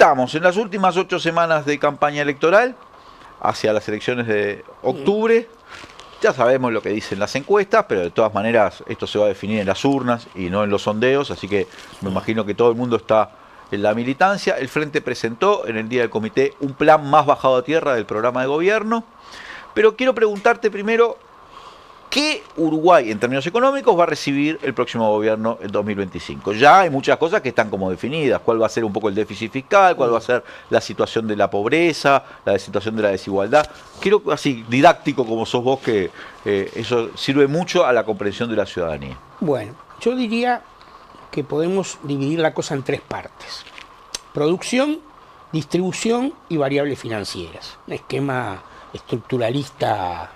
estamos en las últimas 8 semanas de campaña electoral, hacia las elecciones de octubre. Ya sabemos lo que dicen las encuestas, pero de todas maneras esto se va a definir en las urnas y no en los sondeos, así que me imagino que todo el mundo está en la militancia. El Frente presentó en el día del comité un plan más bajado a tierra del programa de gobierno, pero quiero preguntarte primero, ¿qué Uruguay en términos económicos va a recibir el próximo gobierno en 2025? Ya hay muchas cosas que están como definidas. ¿Cuál va a ser un poco el déficit fiscal? ¿Cuál va a ser la situación de la pobreza? ¿La situación de la desigualdad? Quiero, así, didáctico como sos vos, que eso sirve mucho a la comprensión de la ciudadanía. Bueno, yo diría que podemos dividir la cosa en 3 partes. Producción, distribución y variables financieras. Un esquema estructuralista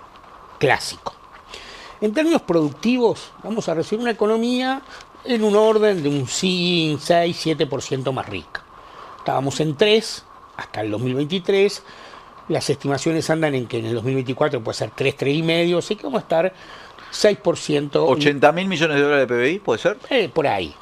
clásico. En términos productivos, vamos a recibir una economía en un orden de un 6, 7% más rica. Estábamos en 3 hasta el 2023. Las estimaciones andan en que en el 2024 puede ser 3, 3,5, así que vamos a estar 6%. ¿80.000 millones de dólares de PBI, puede ser? Por ahí.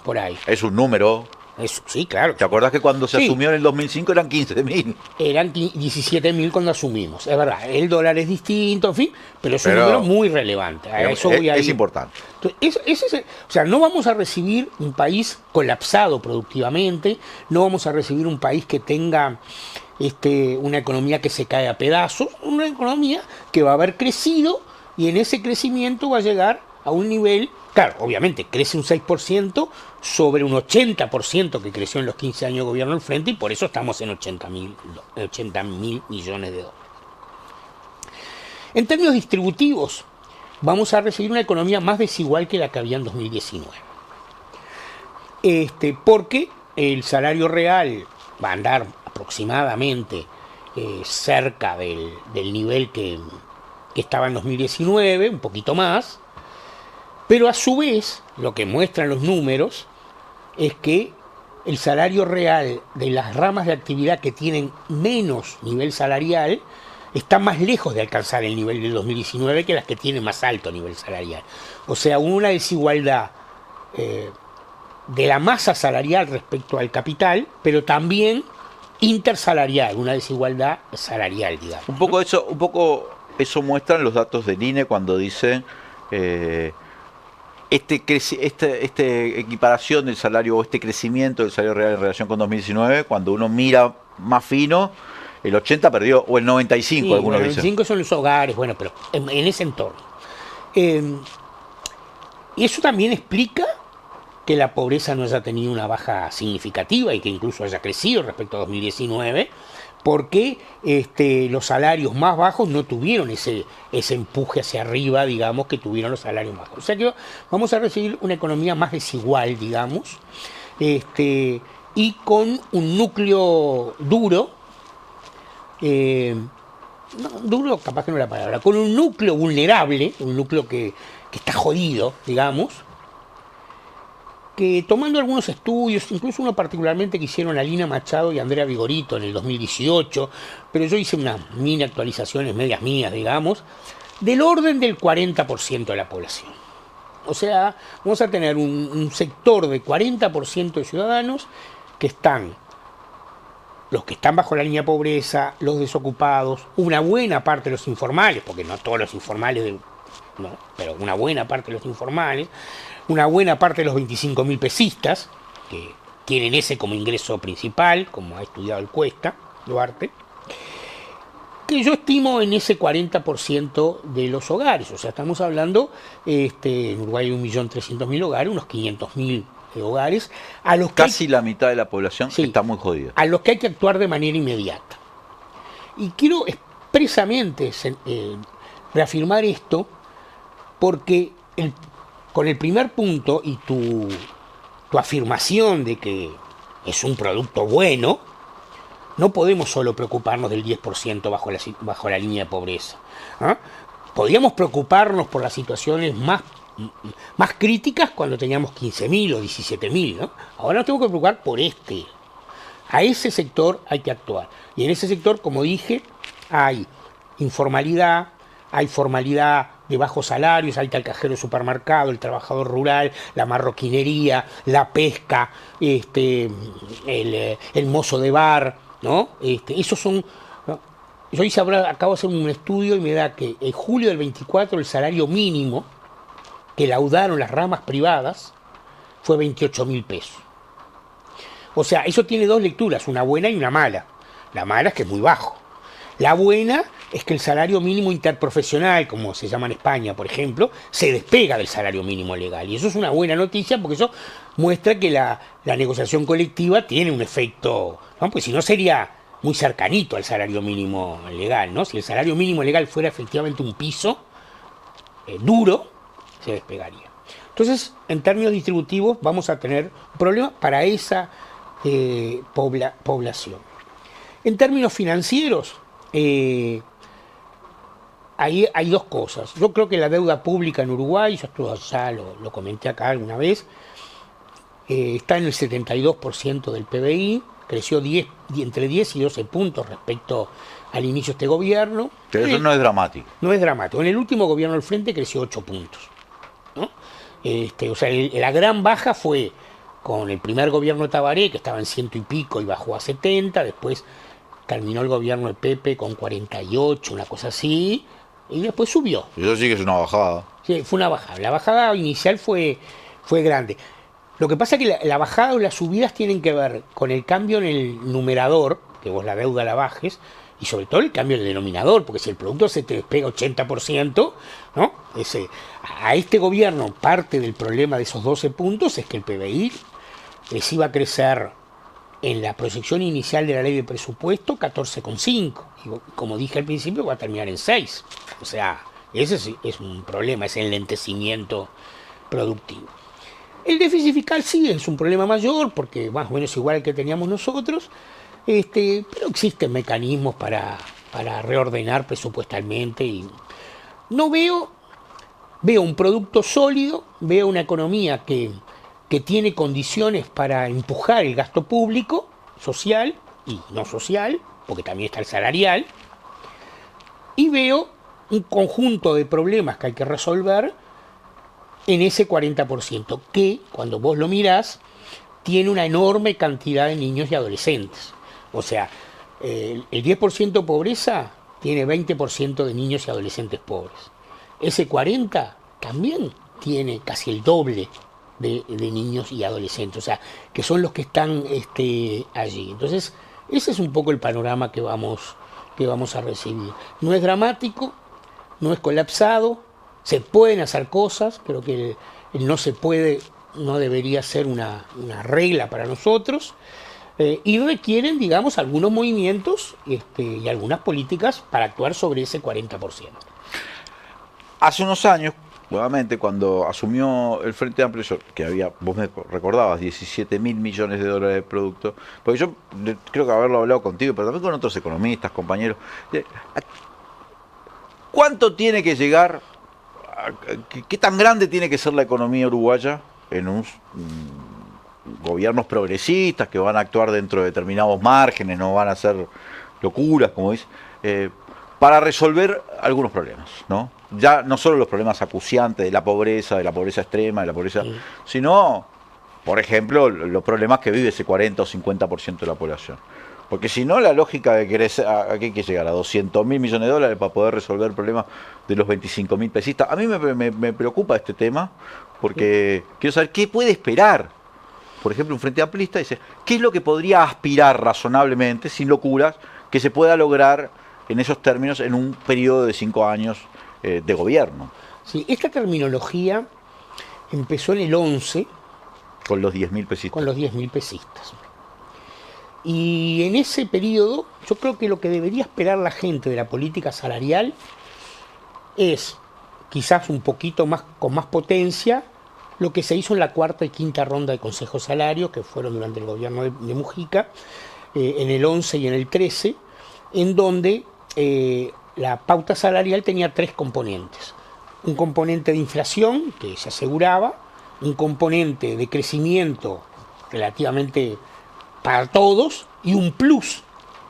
Es un número. Eso, sí, claro. ¿Te acordás que cuando se asumió en el 2005 eran 15.000? Eran 17.000 cuando asumimos, es verdad. El dólar es distinto, en fin, pero es un número muy relevante. A eso voy a ir. Es importante. Entonces, o sea, no vamos a recibir un país colapsado productivamente, no vamos a recibir un país que tenga una economía que se cae a pedazos, una economía que va a haber crecido y en ese crecimiento va a llegar a un nivel. Claro, obviamente crece un 6% sobre un 80% que creció en los 15 años de gobierno del Frente y por eso estamos en 80.000 millones de dólares. En términos distributivos, vamos a recibir una economía más desigual que la que había en 2019. Porque el salario real va a andar aproximadamente cerca del nivel que estaba en 2019, un poquito más. Pero a su vez, lo que muestran los números es que el salario real de las ramas de actividad que tienen menos nivel salarial está más lejos de alcanzar el nivel del 2019 que las que tienen más alto nivel salarial. O sea, una desigualdad de la masa salarial respecto al capital, pero también intersalarial, una desigualdad salarial, digamos. Un poco eso muestran los datos del INE cuando dicen esta equiparación del salario o este crecimiento del salario real en relación con 2019, cuando uno mira más fino, el 80 perdió, o el 95, sí, algunos dicen. El 95 son los hogares, bueno, pero en ese entorno. Y eso también explica que la pobreza no haya tenido una baja significativa y que incluso haya crecido respecto a 2019, porque los salarios más bajos no tuvieron ese empuje hacia arriba, digamos, que tuvieron los salarios más bajos. O sea que vamos a recibir una economía más desigual, digamos, y con un núcleo duro, duro capaz que no es la palabra, con un núcleo vulnerable, un núcleo que está jodido, digamos, que tomando algunos estudios, incluso uno particularmente que hicieron Alina Machado y Andrea Vigorito en el 2018, pero yo hice unas mini actualizaciones medias mías, digamos, del orden del 40% de la población. O sea, vamos a tener un sector de 40% de ciudadanos que están, los que están bajo la línea de pobreza, los desocupados, una buena parte de los informales, porque no todos los informales, no, pero una buena parte de los informales, una buena parte de los 25.000 pesistas, que tienen ese como ingreso principal, como ha estudiado el Cuesta, Duarte, que yo estimo en ese 40% de los hogares. O sea, estamos hablando, en Uruguay hay 1.300.000 hogares, unos 500.000 hogares, a los casi la mitad de la población está muy jodida. A los que hay que actuar de manera inmediata. Y quiero expresamente reafirmar esto, porque con el primer punto y tu afirmación de que es un producto bueno, no podemos solo preocuparnos del 10% bajo la línea de pobreza. Podríamos preocuparnos por las situaciones más críticas cuando teníamos 15.000 o 17.000, ¿no? Ahora nos tenemos que preocupar por A ese sector hay que actuar. Y en ese sector, como dije, hay informalidad, hay formalidad de bajos salarios, ahí está el cajero de supermercado, el trabajador rural, la marroquinería, la pesca, el mozo de bar, ¿no? Esos son... ¿no? Yo acabo de hacer un estudio y me da que en julio del 24 el salario mínimo que laudaron las ramas privadas fue 28.000 pesos. O sea, eso tiene dos lecturas, una buena y una mala. La mala es que es muy bajo. La buena es que el salario mínimo interprofesional, como se llama en España, por ejemplo, se despega del salario mínimo legal. Y eso es una buena noticia porque eso muestra que la negociación colectiva tiene un efecto, ¿no? Pues si no sería muy cercanito al salario mínimo legal, ¿no? Si el salario mínimo legal fuera efectivamente un piso duro, se despegaría. Entonces, en términos distributivos, vamos a tener un problema para esa población. En términos financieros, hay dos cosas. Yo creo que la deuda pública en Uruguay, yo ya lo comenté acá alguna vez, está en el 72% del PBI, creció entre 10 y 12 puntos respecto al inicio de este gobierno. Pero eso no es dramático. No es dramático. En el último gobierno del Frente creció 8 puntos, ¿no? O sea, la gran baja fue con el primer gobierno de Tabaré, que estaba en 100 y pico y bajó a 70, después terminó el gobierno de Pepe con 48, una cosa así, y después subió. Eso sí que es una bajada. Sí, fue una bajada. La bajada inicial fue grande. Lo que pasa es que la bajada o las subidas tienen que ver con el cambio en el numerador, que vos la deuda la bajes, y sobre todo el cambio en el denominador, porque si el producto se te despega 80%, ¿no? A este gobierno parte del problema de esos 12 puntos es que el PBI les iba a crecer en la proyección inicial de la ley de presupuesto 14,5. Y como dije al principio, va a terminar en 6. O sea, ese es un problema, es el lentecimiento productivo. El déficit fiscal sí es un problema mayor, porque más o menos igual que teníamos nosotros, pero existen mecanismos para reordenar presupuestalmente. Y no veo un producto sólido, veo una economía que tiene condiciones para empujar el gasto público, social y no social, porque también está el salarial, y veo un conjunto de problemas que hay que resolver en ese 40%, que cuando vos lo mirás, tiene una enorme cantidad de niños y adolescentes. O sea, el 10% pobreza tiene 20% de niños y adolescentes pobres. Ese 40% también tiene casi el doble de niños y adolescentes, o sea, que son los que están allí. Entonces, ese es un poco el panorama que vamos a recibir. No es dramático, no es colapsado, se pueden hacer cosas, creo que el no se puede no debería ser una regla para nosotros, y requieren, digamos, algunos movimientos y algunas políticas para actuar sobre ese 40%. Hace unos años, nuevamente, cuando asumió el Frente Amplio, que vos me recordabas, 17.000 millones de dólares de producto, porque yo creo que haberlo hablado contigo, pero también con otros economistas, compañeros, ¿cuánto tiene que llegar, qué tan grande tiene que ser la economía uruguaya en un gobiernos progresistas que van a actuar dentro de determinados márgenes, no van a hacer locuras, como dice, para resolver algunos problemas, ¿no? Ya no solo los problemas acuciantes de la pobreza extrema, de la pobreza, sino, por ejemplo, los problemas que vive ese 40 o 50% de la población. Porque si no, la lógica de querer, ¿a qué hay que llegar? A 200.000 millones de dólares para poder resolver el problema de los 25.000 pesistas. A mí me preocupa este tema, porque quiero saber qué puede esperar. Por ejemplo, un Frente Amplista dice, ¿qué es lo que podría aspirar razonablemente, sin locuras, que se pueda lograr en esos términos en un periodo de 5 años de gobierno? Sí, esta terminología empezó en el 11. Con los 10.000 pesistas. Con los 10.000 pesistas. Y en ese periodo, yo creo que lo que debería esperar la gente de la política salarial es, quizás un poquito más, con más potencia, lo que se hizo en la cuarta y quinta ronda de Consejo Salario, que fueron durante el gobierno de Mujica, en el 11 y en el 13, en donde la pauta salarial tenía 3 componentes. Un componente de inflación, que se aseguraba, un componente de crecimiento relativamente para todos, y un plus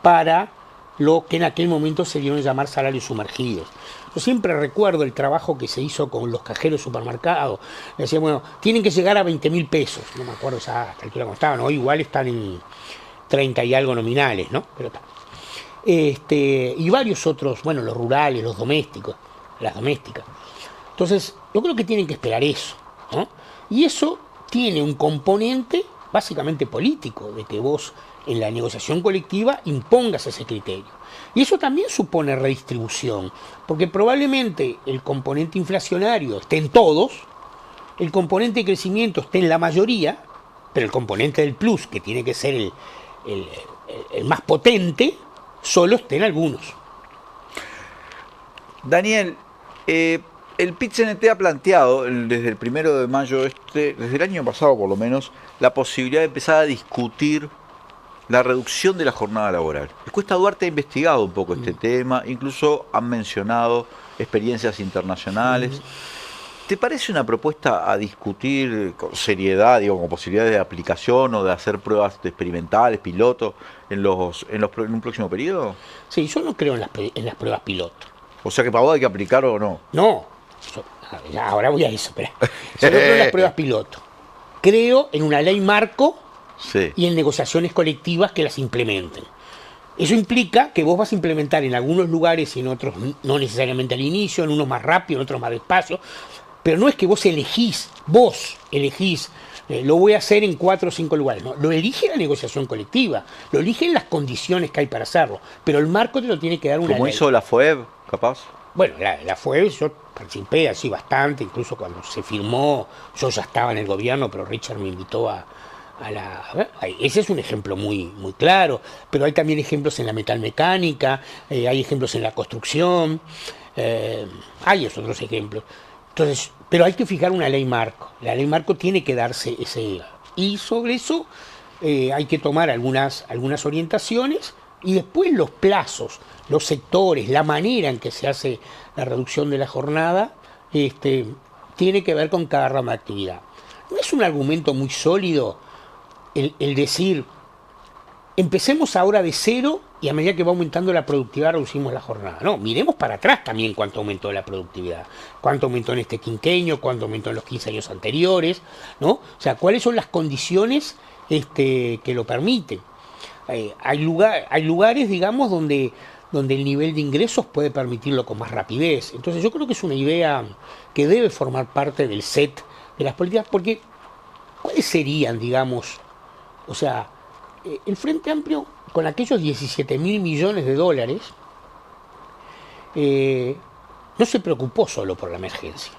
para lo que en aquel momento se dieron a llamar salarios sumergidos. Yo siempre recuerdo el trabajo que se hizo con los cajeros de supermercados. Decían, bueno, tienen que llegar a 20.000 pesos. No me acuerdo ya hasta el cómo estaban. Hoy igual están en 30 y algo nominales, ¿no? Pero y varios otros, bueno, los rurales, los domésticos, las domésticas. Entonces, yo creo que tienen que esperar eso, ¿no? Y eso tiene un componente básicamente político, de que vos en la negociación colectiva impongas ese criterio. Y eso también supone redistribución, porque probablemente el componente inflacionario esté en todos, el componente de crecimiento esté en la mayoría, pero el componente del plus, que tiene que ser el más potente, solo esté en algunos. Daniel, el PIT-CNT ha planteado desde el 1 de mayo, desde el año pasado por lo menos, la posibilidad de empezar a discutir la reducción de la jornada laboral. Encuesta Duarte ha investigado un poco este tema, incluso han mencionado experiencias internacionales. ¿Te parece una propuesta a discutir con seriedad, digo, con posibilidades de aplicación o de hacer pruebas experimentales, pilotos, en un próximo periodo? Sí, yo no creo en las pruebas piloto. O sea que para vos hay que aplicar o no. No, ahora voy a eso, pero yo no creo en las pruebas piloto. Creo en una ley marco, sí, y en negociaciones colectivas que las implementen. Eso implica que vos vas a implementar en algunos lugares y en otros no necesariamente al inicio, en unos más rápido, en otros más despacio, pero no es que vos elegís, lo voy a hacer en 4 o 5 lugares, no, lo elige la negociación colectiva, lo eligen las condiciones que hay para hacerlo, pero el marco te lo tiene que dar una ley. ¿Como hizo la FOEB, capaz? Bueno, la FOEB yo participé así bastante, incluso cuando se firmó, yo ya estaba en el gobierno, pero Richard me invitó ese es un ejemplo muy, muy claro, pero hay también ejemplos en la metalmecánica, hay ejemplos en la construcción, hay otros ejemplos. Entonces, pero hay que fijar una ley marco. La ley marco tiene que darse ese... Y sobre eso hay que tomar algunas orientaciones y después los plazos, los sectores, la manera en que se hace la reducción de la jornada, tiene que ver con cada rama de actividad. No es un argumento muy sólido el decir, empecemos ahora de cero y a medida que va aumentando la productividad reducimos la jornada. No, miremos para atrás también cuánto aumentó la productividad, cuánto aumentó en este quinquenio, cuánto aumentó en los 15 años anteriores, ¿no? O sea, cuáles son las condiciones que lo permiten. Hay lugares, digamos, donde el nivel de ingresos puede permitirlo con más rapidez. Entonces yo creo que es una idea que debe formar parte del set de las políticas, porque ¿cuáles serían, digamos, o sea, el Frente Amplio con aquellos 17.000 millones de dólares no se preocupó solo por la emergencia?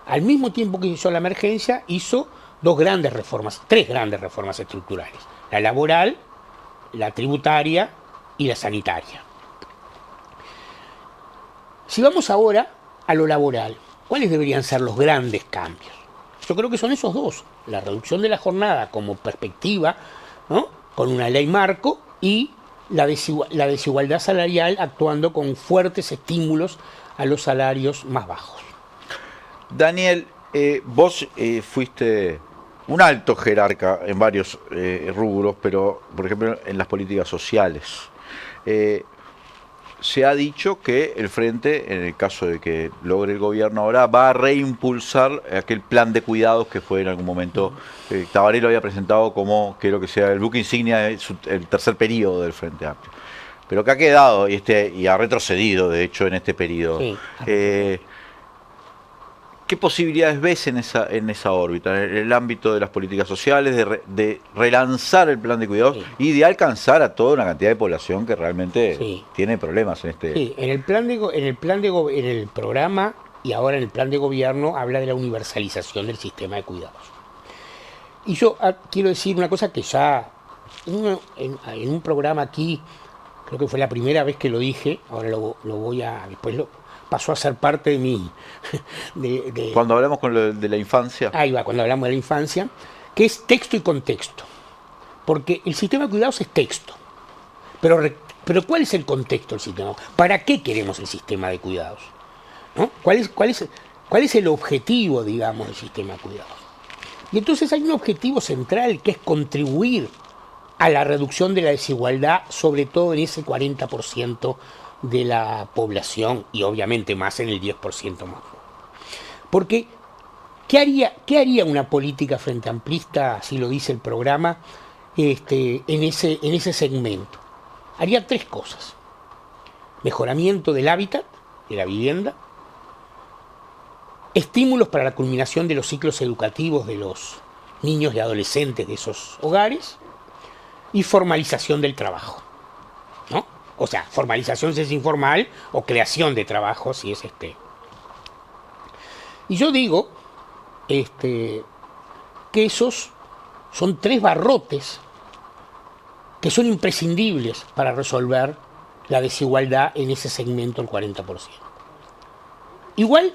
Al mismo tiempo que hizo la emergencia, hizo tres grandes reformas estructurales: la laboral, la tributaria y la sanitaria. Si vamos ahora a lo laboral, ¿cuáles deberían ser los grandes cambios? Yo creo que son esos dos: la reducción de la jornada como perspectiva, ¿no?, con una ley marco, y la desigualdad salarial actuando con fuertes estímulos a los salarios más bajos. Daniel, vos fuiste un alto jerarca en varios rubros, pero por ejemplo en las políticas sociales. Se ha dicho que el Frente, en el caso de que logre el gobierno ahora, va a reimpulsar aquel plan de cuidados que fue en algún momento, Tabaré lo había presentado como, quiero que sea el buque insignia del tercer periodo del Frente Amplio. Pero que ha quedado y ha retrocedido, de hecho, en este periodo. Sí. ¿Qué posibilidades ves en esa órbita, en el ámbito de las políticas sociales, de relanzar el plan de cuidados, sí, y de alcanzar a toda una cantidad de población que realmente, sí, tiene problemas en este? Sí, en el programa y ahora en el plan de gobierno habla de la universalización del sistema de cuidados. Y yo quiero decir una cosa que ya en un programa aquí, creo que fue la primera vez que lo dije, ahora después pasó a ser parte de mí. Cuando hablamos de la infancia. Ahí va, cuando hablamos de la infancia, que es texto y contexto. Porque el sistema de cuidados es texto. Pero ¿cuál es el contexto del sistema? ¿Para qué queremos el sistema de cuidados? ¿No? ¿Cuál es el objetivo, digamos, del sistema de cuidados? Y entonces hay un objetivo central que es contribuir a la reducción de la desigualdad, sobre todo en ese 40% de la población y obviamente más en el 10% más. Porque, ¿qué haría una política frente amplista, así lo dice el programa, en ese segmento? Haría 3 cosas. Mejoramiento del hábitat, de la vivienda, estímulos para la culminación de los ciclos educativos de los niños y adolescentes de esos hogares y formalización del trabajo, ¿no? O sea, formalización si es informal o creación de trabajo si es Y yo digo que esos son 3 barrotes que son imprescindibles para resolver la desigualdad en ese segmento del 40%. Igual,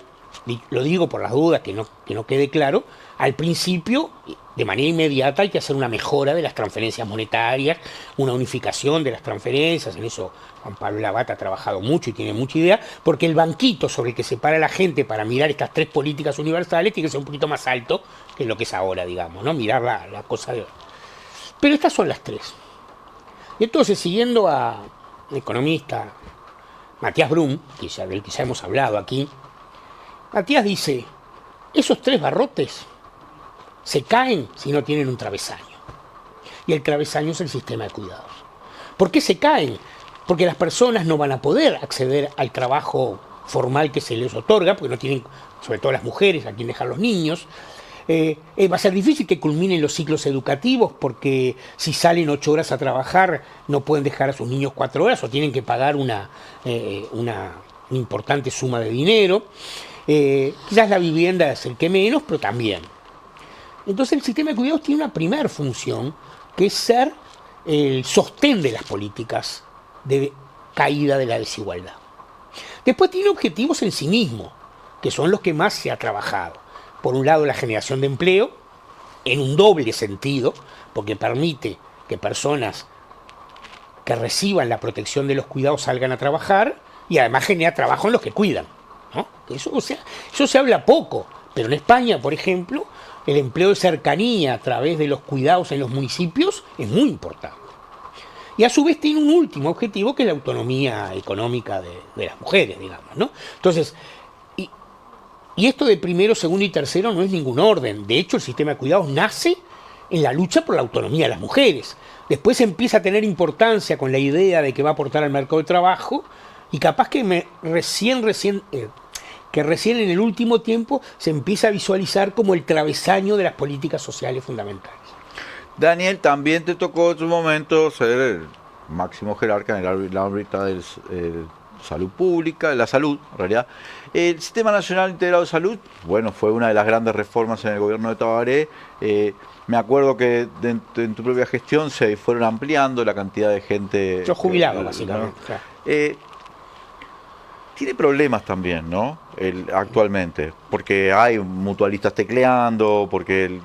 lo digo por las dudas, que no quede claro, al principio, de manera inmediata, hay que hacer una mejora de las transferencias monetarias, una unificación de las transferencias. En eso Juan Pablo Labat ha trabajado mucho y tiene mucha idea, porque el banquito sobre el que se para la gente para mirar estas 3 políticas universales tiene que ser un poquito más alto que lo que es ahora, digamos, ¿no? Mirar la cosa de... Pero estas son las 3. Y entonces, siguiendo a un economista, Matías Brum, del que ya hemos hablado aquí, Matías dice, esos 3 barrotes se caen si no tienen un travesaño. Y el travesaño es el sistema de cuidados. ¿Por qué se caen? Porque las personas no van a poder acceder al trabajo formal que se les otorga, porque no tienen, sobre todo las mujeres, a quien dejar los niños. Va a ser difícil que culminen los ciclos educativos, porque si salen 8 horas a trabajar no pueden dejar a sus niños 4 horas o tienen que pagar una importante suma de dinero. Quizás la vivienda es el que menos, pero también. Entonces el sistema de cuidados tiene una primera función, que es ser el sostén de las políticas de caída de la desigualdad. Después tiene objetivos en sí mismo, que son los que más se ha trabajado. Por un lado, la generación de empleo, en un doble sentido, porque permite que personas que reciban la protección de los cuidados salgan a trabajar y además genera trabajo en los que cuidan, ¿no? Eso se habla poco, pero en España, por ejemplo, el empleo de cercanía a través de los cuidados en los municipios es muy importante. Y a su vez tiene un último objetivo, que es la autonomía económica de las mujeres, digamos, ¿no? Entonces, y esto de primero, segundo y tercero no es ningún orden. De hecho, el sistema de cuidados nace en la lucha por la autonomía de las mujeres. Después empieza a tener importancia con la idea de que va a aportar al mercado de trabajo, y capaz que recién en el último tiempo se empieza a visualizar como el travesaño de las políticas sociales fundamentales. Daniel, también te tocó en su momento ser el máximo jerarca en la órbita de salud pública, la salud, en realidad. El Sistema Nacional Integrado de Salud, bueno, fue una de las grandes reformas en el gobierno de Tabaré. Me acuerdo que en tu propia gestión se fueron ampliando la cantidad de gente... Yo jubilado, básicamente. ¿No? Claro. Tiene problemas también, ¿no? Actualmente, porque hay mutualistas tecleando, porque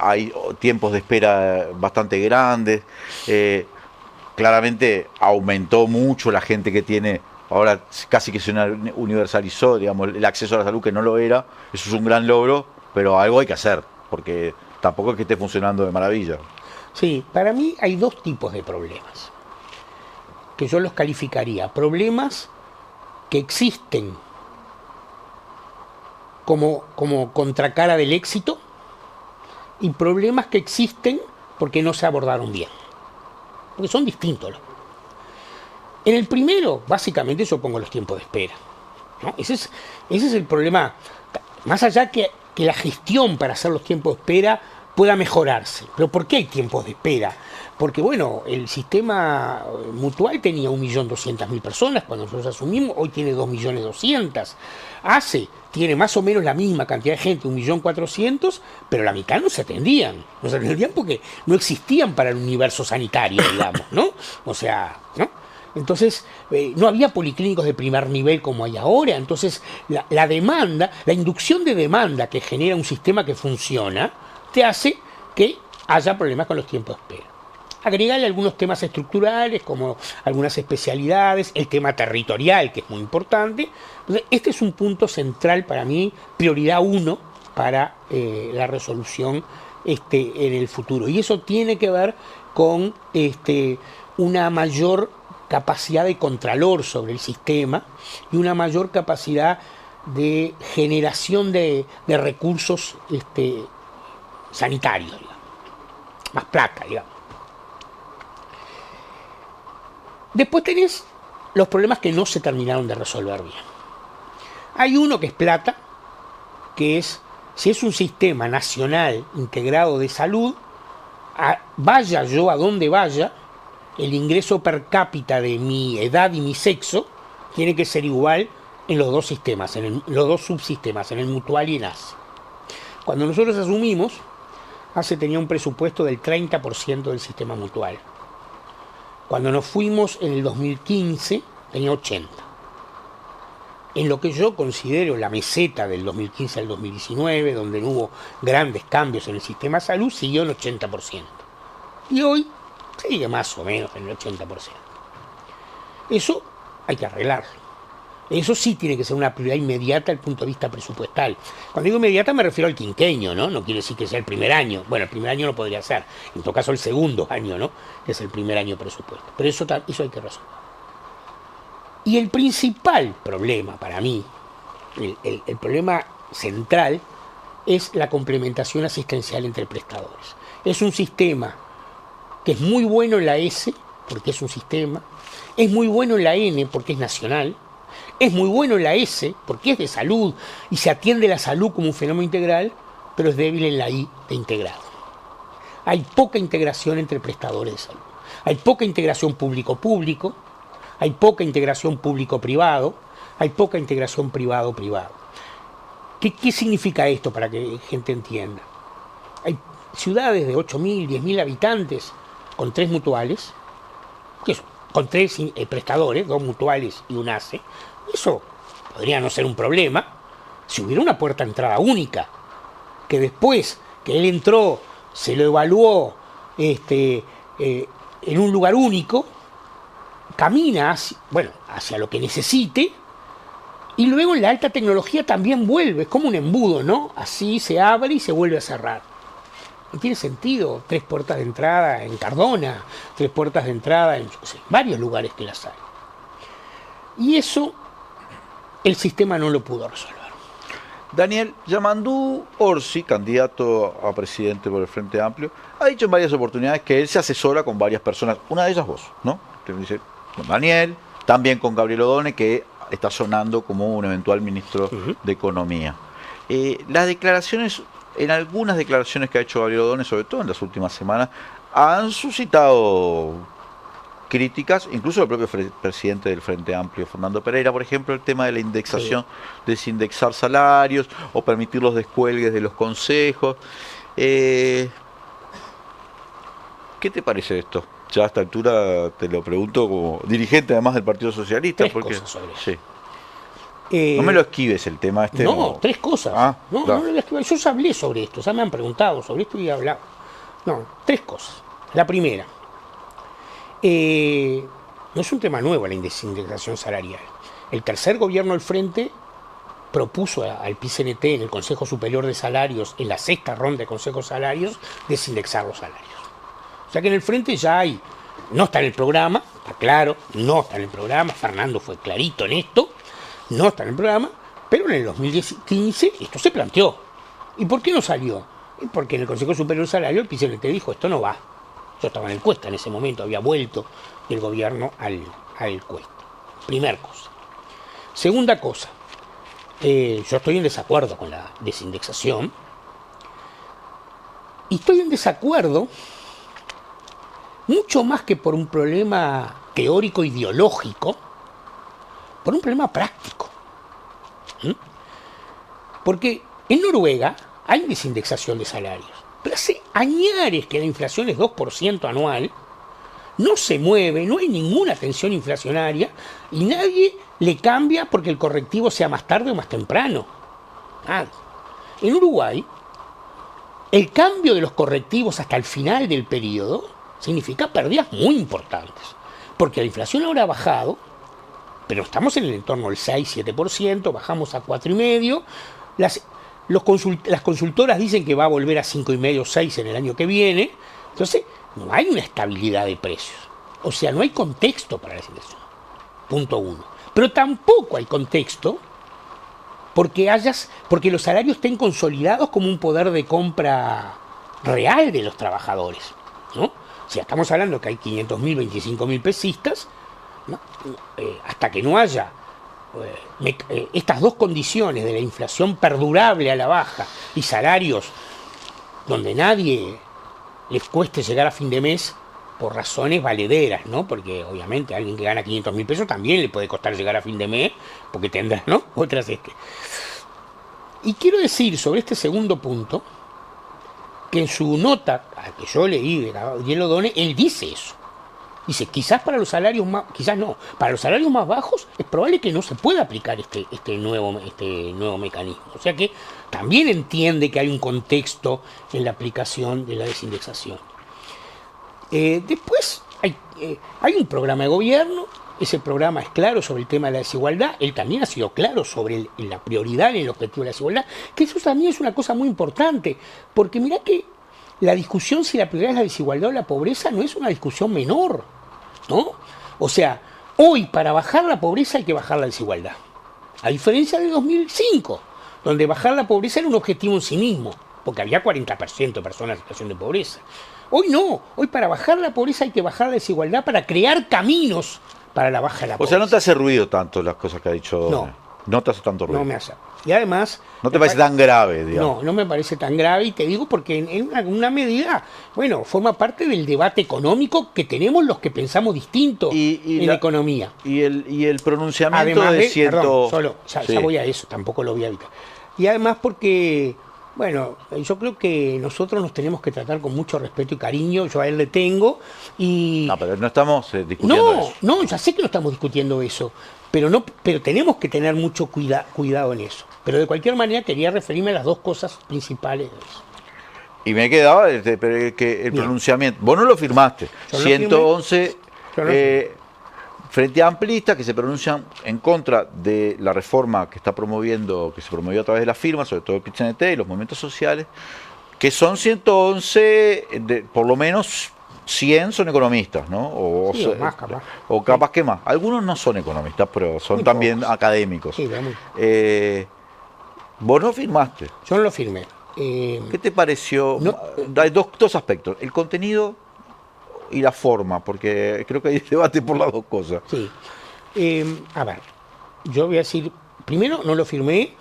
hay tiempos de espera bastante grandes. Claramente aumentó mucho la gente que tiene... Ahora casi que se universalizó, digamos, el acceso a la salud, que no lo era. Eso es un gran logro, pero algo hay que hacer, porque tampoco es que esté funcionando de maravilla. Sí, para mí hay 2 tipos de problemas, que yo los calificaría. Problemas que existen como contracara del éxito, y problemas que existen porque no se abordaron bien. Porque son distintos, ¿no? En el primero, básicamente, yo pongo los tiempos de espera, ¿no? Ese es el problema. Más allá que la gestión para hacer los tiempos de espera pueda mejorarse. ¿Pero por qué hay tiempos de espera? Porque, bueno, el sistema mutual tenía 1.200.000 personas cuando nosotros asumimos, hoy tiene 2.200.000. Tiene más o menos la misma cantidad de gente, 1.400.000, pero la mitad no se atendían. No se atendían porque no existían para el universo sanitario, digamos, ¿no? O sea, ¿no? Entonces, no había policlínicos de primer nivel como hay ahora. Entonces, la demanda, la inducción de demanda que genera un sistema que funciona, te hace que haya problemas con los tiempos de espera. Agregarle algunos temas estructurales, como algunas especialidades, el tema territorial, que es muy importante. Entonces, este es un punto central para mí, prioridad 1 para la resolución en el futuro. Y eso tiene que ver con una mayor capacidad de contralor sobre el sistema y una mayor capacidad de generación de recursos sanitarios, digamos. Más plata, digamos. Después tenés los problemas que no se terminaron de resolver bien. Hay uno que es plata, que es, si es un sistema nacional integrado de salud, vaya yo a donde vaya, el ingreso per cápita de mi edad y mi sexo tiene que ser igual en los dos sistemas, los dos subsistemas, en el mutual y en ACE. Cuando nosotros asumimos, ACE tenía un presupuesto del 30% del sistema mutual. Cuando nos fuimos en el 2015, tenía 80%. En lo que yo considero la meseta del 2015 al 2019, donde no hubo grandes cambios en el sistema de salud, siguió en 80%. Y hoy sigue más o menos en el 80%. Eso hay que arreglarlo. Eso sí tiene que ser una prioridad inmediata desde el punto de vista presupuestal. Cuando digo inmediata me refiero al quinquenio, ¿no? No quiere decir que sea el primer año. Bueno, el primer año no podría ser. En todo caso, el segundo año, ¿no? Que es el primer año de presupuesto. Pero eso hay que resolver. Y el principal problema para mí, el problema central, es la complementación asistencial entre prestadores. Es un sistema que es muy bueno en la S, porque es un sistema, es muy bueno en la N, porque es nacional, es muy bueno en la S, porque es de salud, y se atiende la salud como un fenómeno integral, pero es débil en la I de integrado. Hay poca integración entre prestadores de salud. Hay poca integración público-público, hay poca integración público-privado, hay poca integración privado-privado. ¿Qué significa esto para que la gente entienda? Hay ciudades de 8.000, 10.000 habitantes con 3 mutuales, con 3 prestadores, 2 mutuales y un ACE. Eso podría no ser un problema si hubiera una puerta de entrada única, que después que él entró, se lo evaluó en un lugar único, camina hacia lo que necesite, y luego en la alta tecnología también vuelve, es como un embudo, ¿no? Así se abre y se vuelve a cerrar. No tiene sentido 3 puertas de entrada en Cardona, 3 puertas de entrada en varios lugares que las hay. Y eso el sistema no lo pudo resolver. Daniel, Yamandú Orsi, candidato a presidente por el Frente Amplio, ha dicho en varias oportunidades que él se asesora con varias personas, una de ellas vos, ¿no? Te dice con Daniel, también con Gabriel Odone, que está sonando como un eventual ministro de Economía. Las declaraciones, en algunas declaraciones que ha hecho Gabriel Odone, sobre todo en las últimas semanas, han suscitado críticas, incluso el propio presidente del Frente Amplio, Fernando Pereira, por ejemplo, el tema de la indexación, desindexar salarios o permitir los descuelgues de los consejos. ¿Qué te parece esto? Ya a esta altura te lo pregunto como dirigente además del Partido Socialista. 3 cosas sobre eso. Sí. No me lo esquives el tema este. No, 3 cosas. No claro. me lo esquives. Yo ya hablé sobre esto, ya me han preguntado sobre esto y he hablado. No, 3 cosas. La primera, no es un tema nuevo la desintegración salarial. El tercer gobierno del Frente propuso al PCNT en el Consejo Superior de Salarios, en la 6ª ronda de Consejo de Salarios, desindexar los salarios. O sea que en el Frente ya hay, no está en el programa, está claro, no está en el programa, Fernando fue clarito en esto, no está en el programa, pero en el 2015 esto se planteó. ¿Y por qué no salió? Porque en el Consejo Superior de Salarios el PCNT dijo, esto no va. Yo estaba en el Cuesta en ese momento, había vuelto el gobierno al Cuesta. Primer cosa. Segunda cosa, yo estoy en desacuerdo con la desindexación. Y estoy en desacuerdo mucho más que por un problema teórico ideológico, por un problema práctico. Porque en Noruega hay desindexación de salarios, pero hace añares que la inflación es 2% anual, no se mueve, no hay ninguna tensión inflacionaria y nadie le cambia porque el correctivo sea más tarde o más temprano. Nada. En Uruguay, el cambio de los correctivos hasta el final del periodo significa pérdidas muy importantes, porque la inflación ahora ha bajado, pero estamos en el entorno del 6-7%, bajamos a 4,5%, las consultoras dicen que va a volver a 5,5-6 en el año que viene, entonces no hay una estabilidad de precios. O sea, no hay contexto para la desinflación. Punto uno. Pero tampoco hay contexto porque los salarios estén consolidados como un poder de compra real de los trabajadores, ¿no? O sea, estamos hablando que hay 500.000, 25.000 pesistas, ¿no? Hasta que no haya estas dos condiciones de la inflación perdurable a la baja y salarios donde nadie les cueste llegar a fin de mes por razones valederas, ¿no? Porque obviamente a alguien que gana 500.000 pesos también le puede costar llegar a fin de mes porque tendrá, ¿no?, otras Y quiero decir sobre este segundo punto que en su nota, que yo leí de Gabriel Odone, él dice eso. Dice, quizás para los salarios más, quizás no, para los salarios más bajos es probable que no se pueda aplicar este nuevo mecanismo. O sea que también entiende que hay un contexto en la aplicación de la desindexación. Después hay un programa de gobierno, ese programa es claro sobre el tema de la desigualdad, él también ha sido claro sobre la prioridad en el objetivo de la desigualdad, que eso también es una cosa muy importante, porque mirá que la discusión si la prioridad es la desigualdad o la pobreza no es una discusión menor, ¿no? O sea, hoy para bajar la pobreza hay que bajar la desigualdad, a diferencia de 2005, donde bajar la pobreza era un objetivo en sí mismo, porque había 40% de personas en situación de pobreza. Hoy no, hoy para bajar la pobreza hay que bajar la desigualdad para crear caminos para la baja de la pobreza. O sea, no te hace ruido tanto las cosas que ha dicho. No. No te hace tanto ruido. No me hace. Y además... No te parece tan grave, digamos. No me parece tan grave, y te digo porque en una medida, bueno, forma parte del debate económico que tenemos los que pensamos distinto en economía. Y el pronunciamiento además de cierto... Perdón, ya voy a eso, tampoco lo voy a evitar. Y además porque... Bueno, yo creo que nosotros nos tenemos que tratar con mucho respeto y cariño, yo a él le tengo, y... No, pero no estamos discutiendo eso. No, ya sé que no estamos discutiendo eso, pero tenemos que tener mucho cuidado en eso. Pero de cualquier manera quería referirme a las dos cosas principales de eso. Y me he quedado que el pronunciamiento... Vos no lo firmaste. 111 frente amplistas que se pronuncian en contra de la reforma que está promoviendo, que se promovió a través de las firmas, sobre todo el PIT-CNT y los movimientos sociales, que son 111, por lo menos 100 son economistas, ¿no? O más capaz. O capaz que más. Algunos no son economistas, pero son muy también pocos académicos. Sí, vos no firmaste. Yo no lo firmé. ¿Qué te pareció? Hay dos aspectos. El contenido y la forma, porque creo que hay debate por las dos cosas. Sí. A ver, yo voy a decir, primero no lo firmé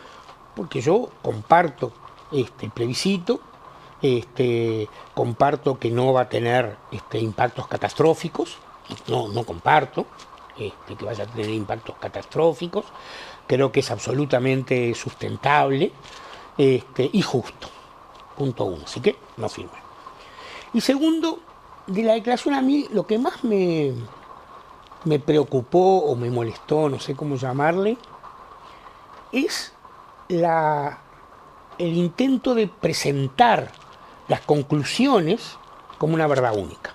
porque yo comparto el plebiscito, comparto que no va a tener impactos catastróficos, no comparto que vaya a tener impactos catastróficos, creo que es absolutamente sustentable y justo, punto uno, así que no firmé. Y segundo, de la declaración a mí lo que más me preocupó o me molestó, no sé cómo llamarle, es el intento de presentar las conclusiones como una verdad única.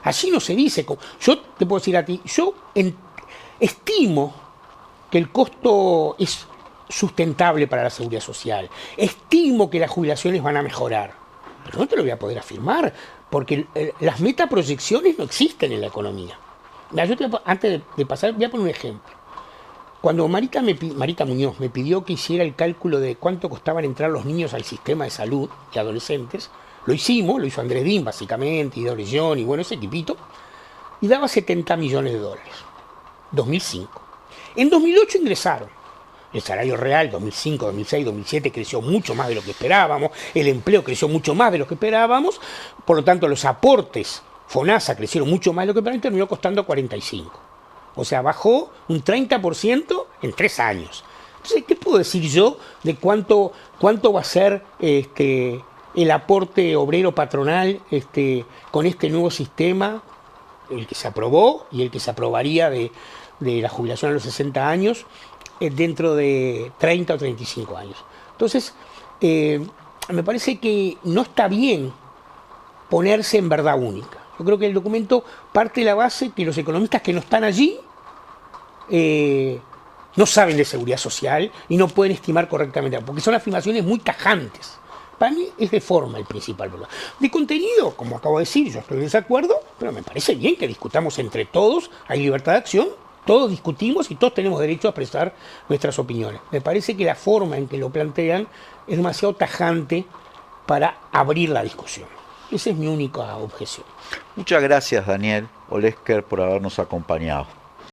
Así no se dice. Yo te puedo decir a ti, yo estimo que el costo es sustentable para la seguridad social, estimo que las jubilaciones van a mejorar, pero no te lo voy a poder afirmar, porque las metaproyecciones no existen en la economía. Antes de pasar, voy a poner un ejemplo. Cuando Marita Muñoz me pidió que hiciera el cálculo de cuánto costaban entrar los niños al sistema de salud y adolescentes, lo hicimos, lo hizo Andrés Dín básicamente, y de Orellón y bueno, ese equipito, y daba $70 millones. 2005. En 2008 ingresaron. El salario real 2005, 2006, 2007 creció mucho más de lo que esperábamos, el empleo creció mucho más de lo que esperábamos, por lo tanto los aportes FONASA crecieron mucho más de lo que esperábamos y terminó costando 45. O sea, bajó un 30% en 3 años. Entonces, ¿qué puedo decir yo de cuánto va a ser el aporte obrero patronal con este nuevo sistema, el que se aprobó y el que se aprobaría de la jubilación a los 60 años, dentro de 30 o 35 años? Entonces, me parece que no está bien ponerse en verdad única. Yo creo que el documento parte de la base que los economistas que no están allí no saben de seguridad social y no pueden estimar correctamente, porque son afirmaciones muy tajantes, Para mí es de forma el principal problema. De contenido, como acabo de decir, yo estoy en desacuerdo, pero me parece bien que discutamos entre todos, hay libertad de acción, todos discutimos y todos tenemos derecho a expresar nuestras opiniones. Me parece que la forma en que lo plantean es demasiado tajante para abrir la discusión. Esa es mi única objeción. Muchas gracias, Daniel Olesker, por habernos acompañado.